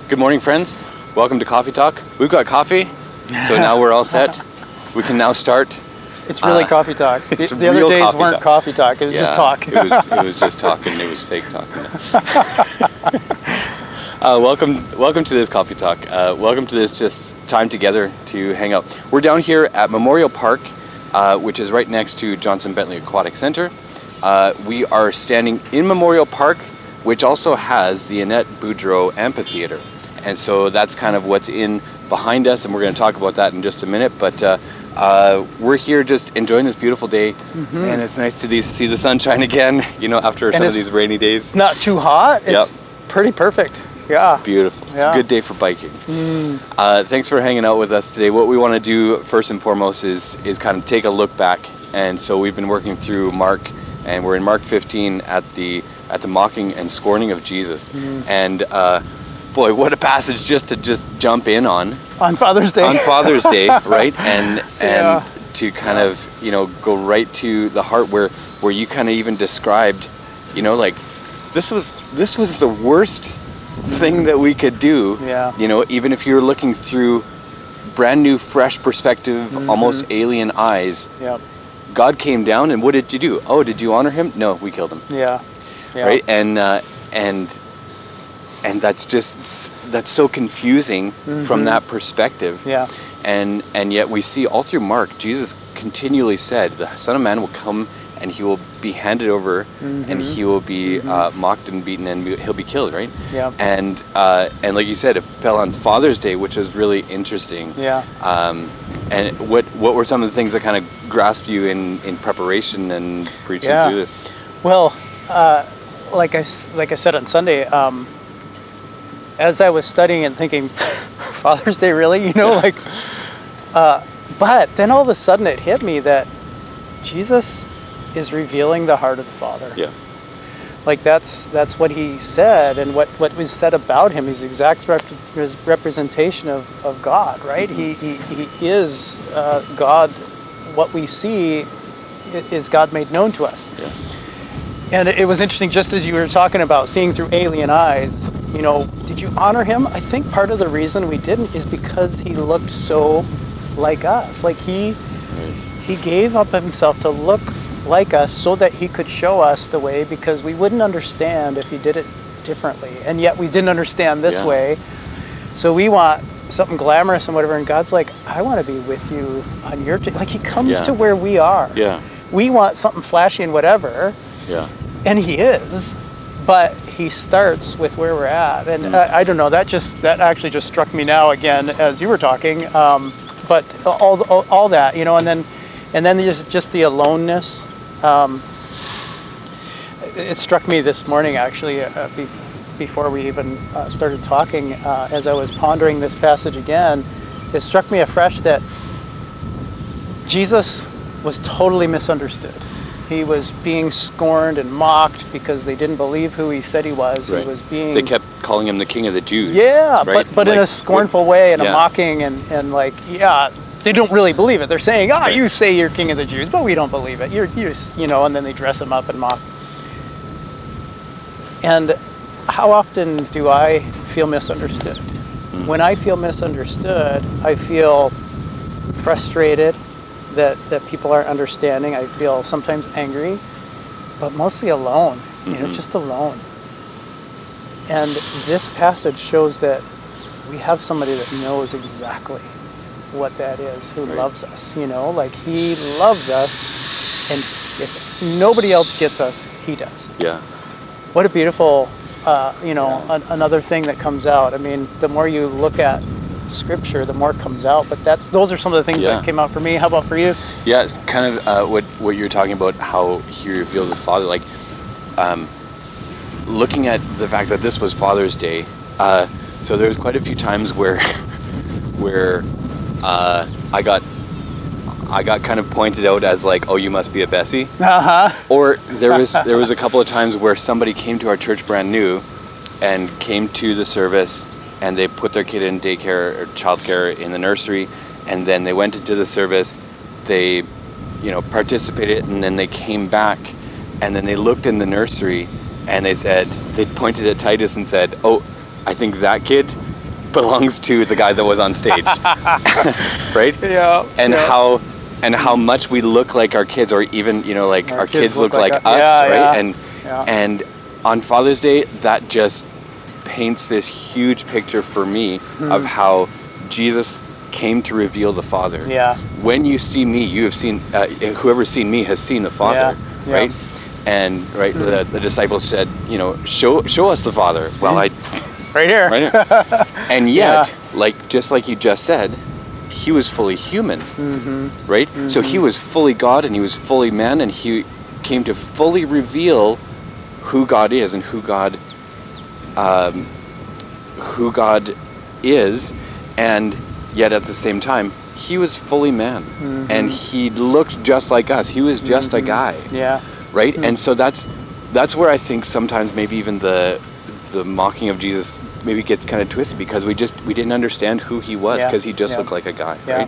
Good morning, friends. Welcome to Coffee Talk. We've got coffee, so now we're all set. We can now start. It's really coffee talk. It's The other real days coffee weren't talk. coffee talk. It was just talk. It was just talking. It was fake talking. Welcome to this Coffee Talk. Welcome to this just time together to hang out. We're down here at Memorial Park, which is right next to Johnson Bentley Aquatic Center. We are standing in Memorial Park, which also has the Annette Boudreau Amphitheater. And so that's kind of what's in behind us, and we're going to talk about that in just a minute. But we're here just enjoying this beautiful day, and it's nice to see the sunshine again, after some of these rainy days. It's not too hot. It's pretty perfect. Yeah. Beautiful. It's Yeah. a good day for biking. Thanks for hanging out with us today. What we want to do first and foremost is kind of take a look back. And so we've been working through Mark, and we're in Mark 15 at the mocking and scorning of Jesus. And boy, what a passage just to jump in on Father's Day. on Father's Day, right? And Yeah. to kind of go right to the heart where you kind of even described, like this was the worst thing that we could do. Yeah. Even if you're looking through brand new, fresh perspective, almost alien eyes. Yep. God came down, and what did you do? Oh, did you honor him? No, we killed him. Yeah. Yeah. Right? And that's so confusing from that perspective. Yeah. And yet we see all through Mark, Jesus continually said, the Son of Man will come and he will be handed over and he will be mocked and beaten and he'll be killed, right? Yeah. And like you said, it fell on Father's Day, which was really interesting. Yeah. And what were some of the things that kind of grasped you in preparation and preaching Yeah. through this? Well, like I said on Sunday, as I was studying and thinking, Father's Day, really? But then all of a sudden it hit me that Jesus is revealing the heart of the Father. Yeah. Like that's what he said, and what was said about him. He's the exact representation of God, right? He is God. What we see is God made known to us. Yeah. And it was interesting, just as you were talking about seeing through alien eyes, did you honor him? I think part of the reason we didn't is because he looked so like us. Like he gave up himself to look like us so that he could show us the way, because we wouldn't understand if he did it differently. And yet we didn't understand this way. So we want something glamorous and whatever, and God's like, I want to be with you on your like he comes to where we are. Yeah. We want something flashy and whatever. Yeah. And he is, but he starts with where we're at. And I don't know, that actually just struck me now again as you were talking. But all that, and then just the aloneness. It struck me this morning actually, before we even started talking, as I was pondering this passage again, it struck me afresh that Jesus was totally misunderstood. He was being scorned and mocked because they didn't believe who he said he was. Right. He was being... They kept calling him the King of the Jews. Yeah, right? but in a scornful way and a yeah. mocking and like, they don't really believe it. They're saying, you say you're King of the Jews, but we don't believe it. You're and then they dress him up and mock. And how often do I feel misunderstood? When I feel misunderstood, I feel frustrated that people aren't understanding. I feel sometimes angry, but mostly alone, just alone. And this passage shows that we have somebody that knows exactly what that is, who loves us, like he loves us, and if nobody else gets us, he does. Yeah. What a beautiful, another thing that comes out. I mean, the more you look at Scripture, the more comes out. But those are some of the things that came out for me. How about for you? Yeah, it's kind of what you're talking about, how he reveals the Father. Like, looking at the fact that this was Father's Day, so there's quite a few times where I got kind of pointed out as like, oh, you must be a Bessie. Or there was a couple of times where somebody came to our church brand new and came to the service, and they put their kid in daycare or childcare in the nursery, and then they went into the service, they participated, and then they came back, and then they looked in the nursery and they pointed at Titus and said, oh, I think that kid belongs to the guy that was on stage, right? Yeah. And yeah. how much we look like our kids, or even like our kids look like us, yeah, right? yeah. And on Father's Day, that just paints this huge picture for me of how Jesus came to reveal the Father. Yeah. When you see me, you have seen, whoever's seen me has seen the Father, Yeah. right? And the disciples said, show us the Father. Well, Right here. right here. And yet, just like you just said, he was fully human, right? So he was fully God and he was fully man, and he came to fully reveal who God is and who God is, and yet at the same time, he was fully man, and he looked just like us. He was just a guy, Yeah. right? And so that's where I think sometimes maybe even the mocking of Jesus maybe gets kind of twisted, because we didn't understand who he was, because he just looked like a guy, right?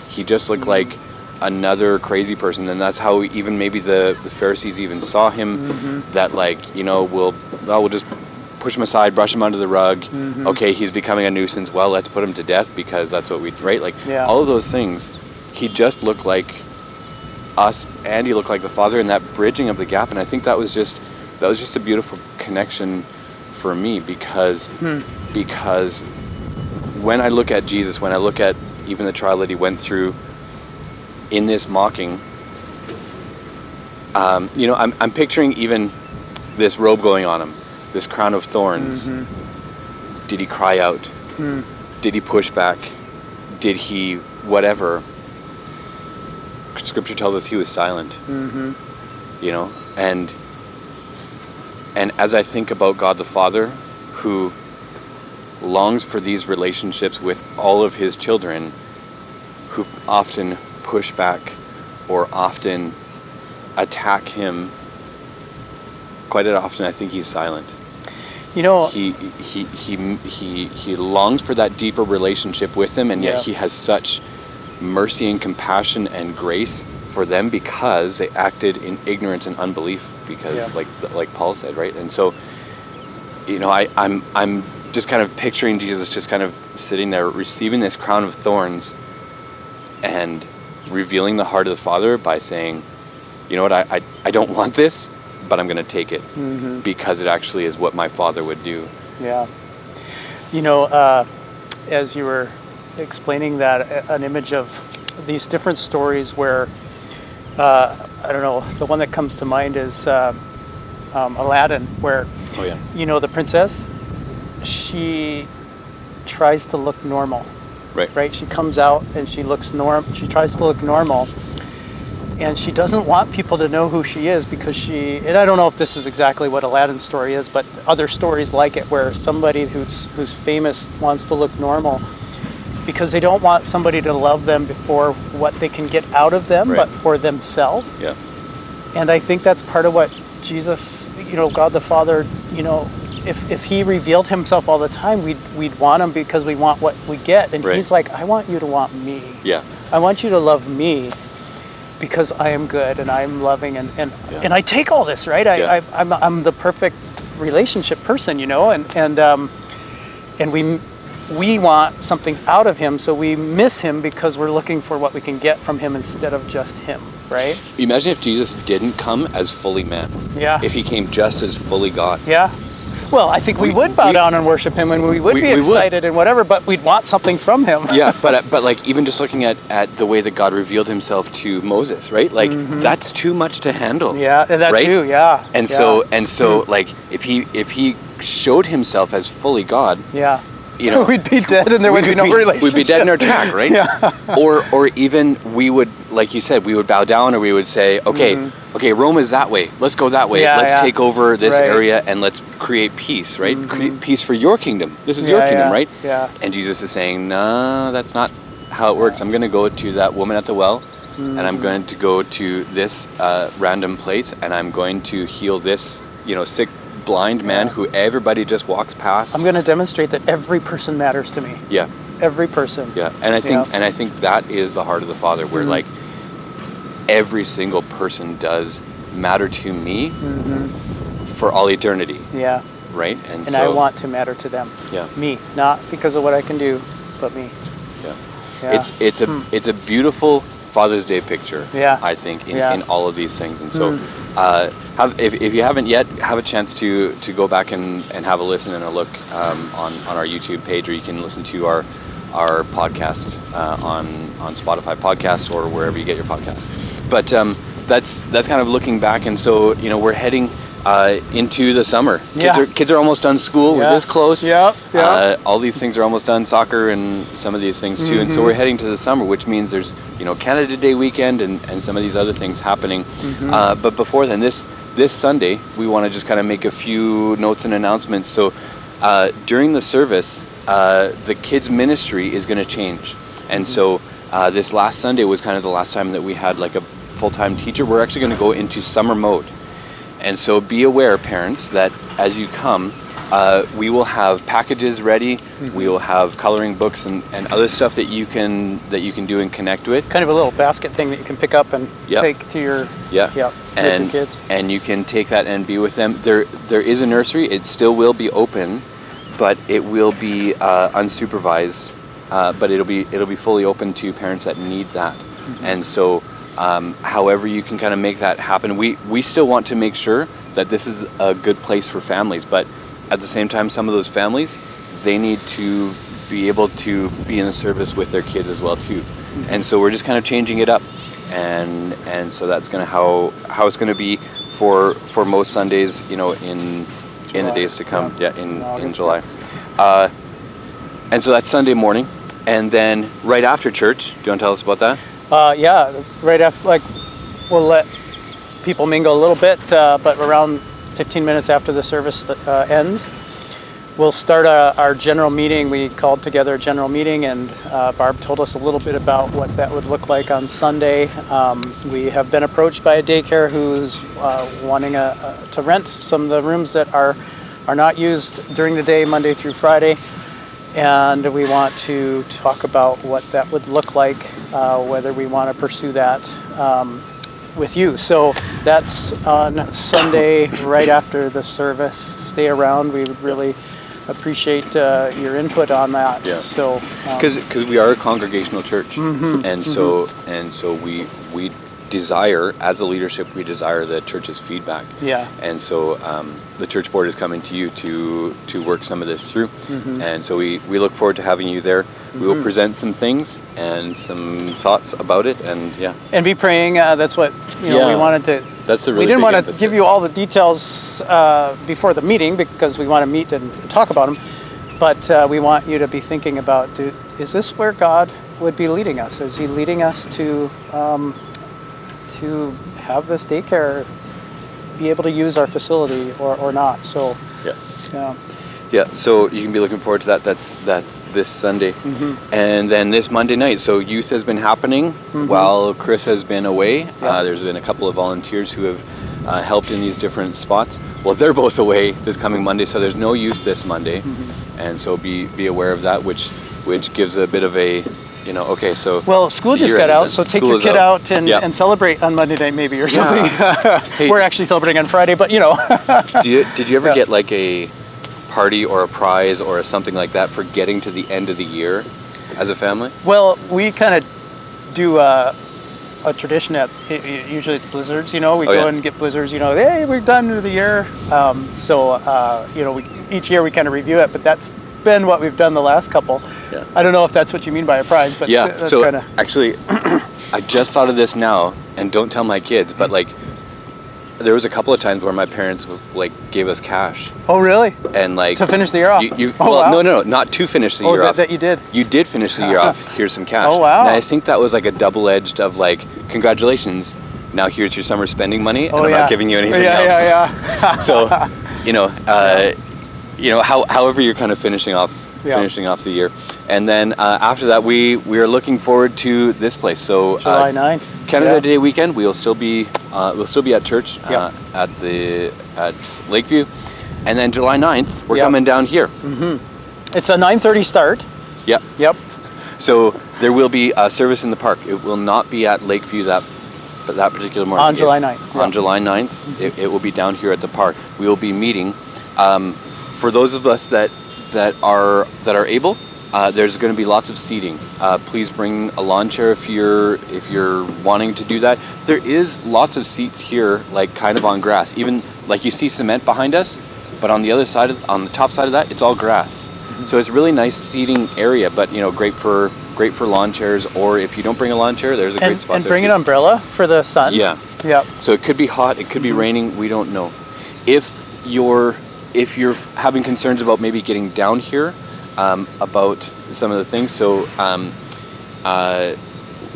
He just looked like another crazy person, and that's how even maybe the Pharisees even saw him, that we'll just push him aside, brush him under the rug. Okay, he's becoming a nuisance. Well, let's put him to death because that's what we'd, right? All of those things. He just looked like us, and he looked like the Father, and that bridging of the gap. And I think that was just a beautiful connection for me, because when I look at Jesus, when I look at even the trial that he went through in this mocking, I'm picturing even this robe going on him, this crown of thorns. Did he cry out? Did he push back? Did he whatever? Scripture tells us he was silent. And as I think about God the Father, who longs for these relationships with all of his children, who often push back or often attack him, quite often I think he's silent. He longs for that deeper relationship with them, and yet he has such mercy and compassion and grace for them, because they acted in ignorance and unbelief, because like Paul said, right? And so I'm just kind of picturing Jesus just kind of sitting there receiving this crown of thorns and revealing the heart of the Father by saying, you know what, I don't want this, but I'm going to take it, because it actually is what my Father would do. Yeah. As you were explaining that, an image of these different stories where, I don't know, the one that comes to mind is Aladdin, where, the princess, she tries to look normal. Right? She comes out and she tries to look normal. And she doesn't want people to know who she is, because and I don't know if this is exactly what Aladdin's story is, but other stories like it, where somebody who's famous wants to look normal because they don't want somebody to love them for what they can get out of them, but for themselves. Yeah. And I think that's part of what Jesus, God the Father, if he revealed himself all the time, we'd want him because we want what we get. And he's like, I want you to want me. Yeah. I want you to love me, because I am good and I'm loving, and I take all this, right? I'm the perfect relationship person, and we want something out of him, so we miss him because we're looking for what we can get from him instead of just him, right? Imagine if Jesus didn't come as fully man. Yeah. If he came just as fully God. Yeah. Well, I think we would bow down and worship him, and we would be excited and whatever, but we'd want something from him. Yeah, but like even just looking at the way that God revealed himself to Moses, right? Like that's too much to handle. Yeah, and that right? too, yeah. And so like if he showed himself as fully God, we'd be dead and there would be no relationship. We'd be dead in our track, right? Yeah. Or even we would, like you said, we would bow down, or we would say, okay, Rome is that way. Let's go that way. Let's take over this area and let's create peace, right? Create peace for your kingdom. This is your kingdom, right? Yeah. And Jesus is saying, no, that's not how it works. I'm going to go to that woman at the well, and I'm going to go to this random place, and I'm going to heal this, sick, blind man who everybody just walks past. I'm going to demonstrate that every person matters to me. Yeah. Every person. Yeah. And I think that is the heart of the Father, where like every single person does matter to me for all eternity. Yeah. right? And I want to matter to them. Yeah. Me, not because of what I can do, but me. Yeah. Yeah. It's a beautiful Father's Day picture. Yeah. I think in, Yeah. in all of these things, and so if you haven't yet, have a chance to go back and have a listen and a look on our YouTube page, or you can listen to our podcast on Spotify podcast or wherever you get your podcast. But that's kind of looking back, and so we're heading into the summer. Kids are almost done school. We're this close. All these things are almost done, soccer and some of these things too. And so we're heading to the summer, which means there's Canada Day weekend and some of these other things happening. But before then, this Sunday, we want to just kind of make a few notes and announcements. So during the service, the kids ministry is going to change, and so this last Sunday was kind of the last time that we had like a full-time teacher. We're actually going to go into summer mode. And so be aware, parents, that as you come, we will have packages ready. We will have coloring books and other stuff that you can do and connect with. Kind of a little basket thing that you can pick up and take to your with your kids. And you can take that and be with them. There is a nursery. It still will be open, but it will be unsupervised. But it'll be fully open to parents that need that. And so. However you can kind of make that happen. We still want to make sure that this is a good place for families, but at the same time, some of those families, they need to be able to be in the service with their kids as well too. And so we're just kind of changing it up, and so that's going to how it's going to be for most Sundays, in the days to come, in July. And so that's Sunday morning, and then right after church. Do you want to tell us about that? Right after, we'll let people mingle a little bit, but around 15 minutes after the service ends, we'll start our general meeting. We called together a general meeting, and Barb told us a little bit about what that would look like on Sunday. We have been approached by a daycare who's wanting to rent some of the rooms that are not used during the day, Monday through Friday. And we want to talk about what that would look like, whether we want to pursue that with you. So that's on Sunday right after the service. Stay around. We would really appreciate your input on that. Yeah. So because we are a congregational church, and so we desire, as a leadership, we desire the church's feedback. Yeah. And so the church board is coming to you to work some of this through. And so we look forward to having you there. We will present some things and some thoughts about it, and be praying. That's what we wanted to. That's the really we didn't big want emphasis. to give you all the details before the meeting because we want to meet and talk about them. But we want you to be thinking about: is this where God would be leading us? Is He leading us to have this daycare be able to use our facility or not? So so you can be looking forward to that. That's this Sunday. And then this Monday night, so youth has been happening while Chris has been away. There's been a couple of volunteers who have helped in these different spots. Well, they're both away this coming Monday, so there's no youth this Monday. And so be aware of that, which gives a bit of a so... Well, school just got out, so take your kid out and celebrate on Monday night maybe or something. Hey, we're actually celebrating on Friday, but Did you ever get like a party or a prize or something like that for getting to the end of the year as a family? Well, we kind of do a tradition at usually it's blizzards. We go and get blizzards. Hey, we're done with the year. Each year we kind of review it, but that's been what we've done the last couple. I don't know if that's what you mean by a prize, but that's so kinda... actually I just thought of this now, and don't tell my kids, but there was a couple of times where my parents gave us cash. Oh, really? And to finish the year off? Wow. No, not to finish the year off. That you did? You did finish the year off. Here's some cash. Oh, wow. And I think that was like a double-edged of congratulations, now here's your summer spending money, and I'm not giving you anything else. So, however you're kind of finishing off the year. And then after that, we are looking forward to this place. So July 9th, Canada Day weekend, we'll still be at church at Lakeview, and then July 9th we're coming down here. It's a 9:30 start. Yep. So there will be a service in the park. It will not be at Lakeview that particular morning. On July 9th. On July 9th, it will be down here at the park. We will be meeting for those of us that are able, there's going to be lots of seating. Please bring a lawn chair if you're wanting to do that. There is lots of seats here, like kind of on grass. Even like you see cement behind us, but on the other side on the top side of that, it's all grass. So it's a really nice seating area, but great for lawn chairs. Or if you don't bring a lawn chair, there's a great spot and there bring too. an umbrella for the sun. Yeah. Yep. So it could be hot, it could be raining, we don't know. If you're having concerns about maybe getting down here, about some of the things, so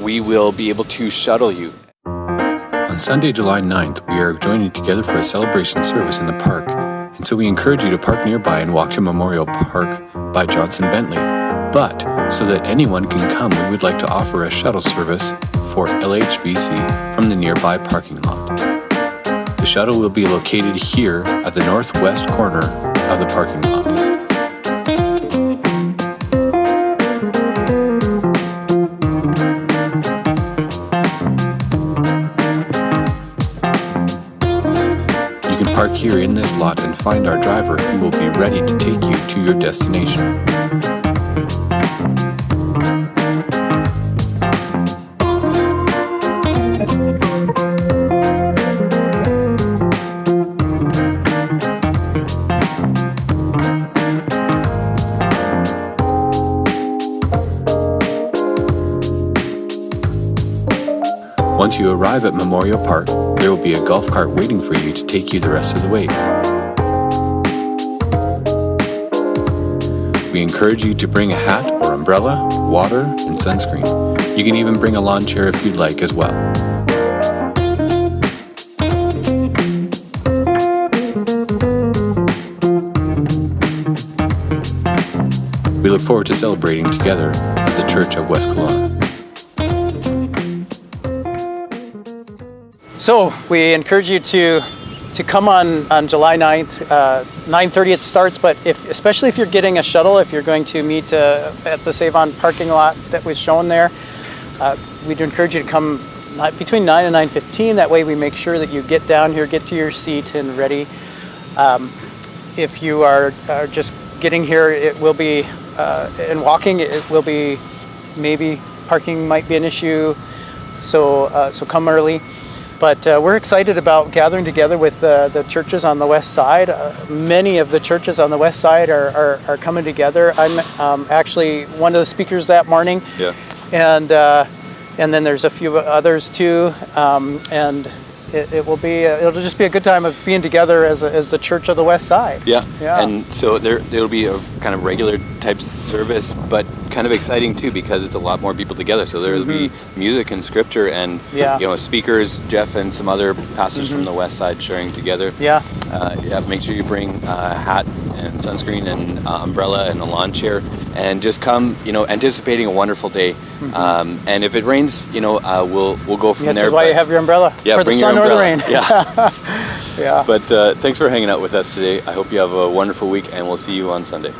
we will be able to shuttle you. On Sunday, July 9th, we are joining together for a celebration service in the park, and so we encourage you to park nearby and walk to Memorial Park by Johnson Bentley. But so that anyone can come, we would like to offer a shuttle service for LHBC from the nearby parking lot. The shuttle will be located here at the northwest corner of the parking lot. You can park here in this lot and find our driver who will be ready to take you to your destination. Once you arrive at Memorial Park, there will be a golf cart waiting for you to take you the rest of the way. We encourage you to bring a hat or umbrella, water, and sunscreen. You can even bring a lawn chair if you'd like as well. We look forward to celebrating together as the Church of West Kelowna. So we encourage you to come on July 9th. 9:30 it starts, but especially if you're getting a shuttle, if you're going to meet at the Save-On parking lot that was shown there, we'd encourage you to come between 9 and 9:15. That way we make sure that you get down here, get to your seat and ready. If you are just getting here, it will be, and walking, it will be, maybe parking might be an issue, so come early. But we're excited about gathering together with the churches on the west side. Many of the churches on the west side are coming together. I'm actually one of the speakers that morning. Yeah. And then there's a few others too. And it'll just be a good time of being together as the Church of the West Side. Yeah. Yeah. And so there'll be a kind of regular type service, but kind of exciting too because it's a lot more people together. So there'll be music and scripture and speakers, Jeff and some other pastors from the West Side sharing together. Yeah. Make sure you bring a hat and sunscreen and umbrella and a lawn chair, and just come, anticipating a wonderful day. And if it rains, we'll go from there. That's why you have your umbrella. Yeah, for bring the sun your or the umbrella. rain. Yeah. Yeah. But thanks for hanging out with us today. I hope you have a wonderful week, and we'll see you on Sunday.